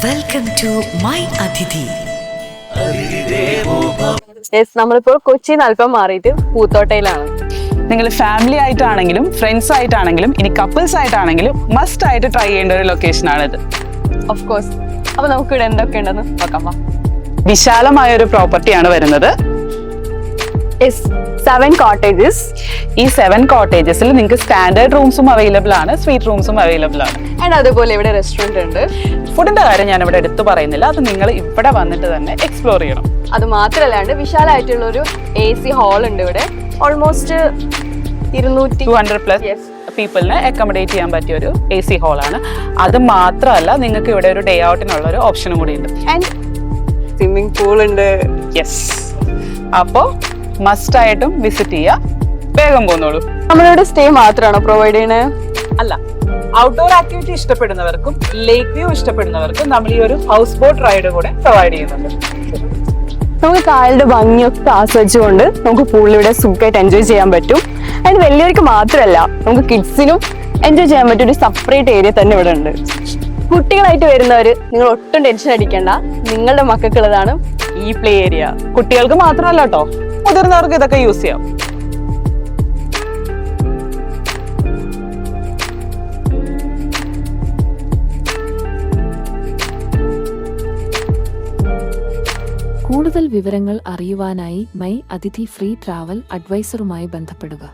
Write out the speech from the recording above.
Welcome to my അതിഥി. നമ്മളിപ്പോൾ കൊച്ചിയിൽ നിന്ന് അല്പം മാറിയിട്ട് പൂത്തോട്ടയിലാണ്. നിങ്ങൾ ഫാമിലി ആയിട്ടാണെങ്കിലും ഫ്രണ്ട്സ് ആയിട്ടാണെങ്കിലും ഇനി കപ്പിൾസ് ആയിട്ടാണെങ്കിലും മസ്റ്റ് ആയിട്ട് ട്രൈ ചെയ്യേണ്ട ഒരു ലൊക്കേഷൻ ആണിത്. Of course. അപ്പൊ നമുക്ക് ഇവിടെ എന്തൊക്കെ ഉണ്ടെന്ന് നോക്കാം. വിശാലമായ ഒരു പ്രോപ്പർട്ടിയാണ് വരുന്നത്. 7 cottages. ഈ 7 കോട്ടേജസിൽ നിങ്ങൾക്ക് സ്റ്റാൻഡേർഡ് റൂംസും അവൈലബിൾ ആണ്, സ്വീറ്റ് റൂംസും അവൈലബിൾ ആണ്. ആൻഡ് അതുപോലെ ഇവിടെ റെസ്റ്റോറന്റ് ഉണ്ട്. ഫുഡിന്റെ കാര്യം ഞാൻ ഇവിടെ എടുത്തു പറയുന്നില്ല, അത് നിങ്ങൾ ഇവിടെ വന്നിട്ട് തന്നെ എക്സ്പ്ലോർ ചെയ്യണം. അത് മാത്രമല്ലാണ്ട് വിശാലമായിട്ടുള്ള ഒരു AC ഹാൾ ഉണ്ട് ഇവിടെ. ഓൾമോസ്റ്റ് 200+ പീപ്പിളിനെ അക്കോമഡേറ്റ് ചെയ്യാൻ പറ്റിയ ഒരു AC ഹാളാണ്. അത് മാത്രമല്ല നിങ്ങൾക്ക് ഇവിടെ ഒരു ഡേ ഔട്ടിനുള്ള ഒരു ഓപ്ഷനും കൂടി ഉണ്ട്. ആൻഡ് സ്വിമ്മിംഗ് പൂൾ ഉണ്ട്. യെസ്, അപ്പോ മസ്റ്റ് ആയിട്ടും വിസിറ്റ് ചെയ്യാം. വേഗം പോന്നോളൂ. നമ്മളിവിടെ സ്റ്റേ മാത്രമാണോ പ്രൊവൈഡ് ചെയ്യണേ? അല്ല, ഔട്ട്ഡോർ ആക്ടിവിറ്റി ഇഷ്ടപ്പെടുന്നവർക്കും ലേക്ക് വ്യൂ ഇഷ്ടപ്പെടുന്നവർക്കും നമ്മൾ ഈ ഒരു ഹൗസ് ബോട്ട് റൈഡ് കൂടെ പ്രൊവൈഡ് ചെയ്യുന്നുണ്ട്. നമുക്ക് കായലിന്റെ ഭംഗിയൊക്കെ ആസ്വദിച്ചുകൊണ്ട് നമുക്ക് പൂളിലൂടെ സുഖമായിട്ട് എൻജോയ് ചെയ്യാൻ പറ്റും. ആൻഡ് വലിയവർക്ക് മാത്രമല്ല, നമുക്ക് കിഡ്സിനും എൻജോയ് ചെയ്യാൻ പറ്റിയ ഒരു സെപ്പറേറ്റ് ഏരിയ തന്നെ ഇവിടെ ഉണ്ട്. കുട്ടികളായിട്ട് വരുന്നവർ നിങ്ങൾ ഒട്ടും ടെൻഷൻ അടിക്കേണ്ട, നിങ്ങളുടെ മക്കൾക്കുള്ളതാണ് ഈ പ്ലേ ഏരിയ. കുട്ടികൾക്ക് മാത്രമല്ല കേട്ടോ, മുതിർന്നവർക്ക് ഇതൊക്കെ യൂസ് ചെയ്യാം. കൂടുതൽ വിവരങ്ങൾ അറിയുവാനായി മൈ അതിഥി ഫ്രീ ട്രാവൽ അഡ്വൈസറുമായി ബന്ധപ്പെടുക.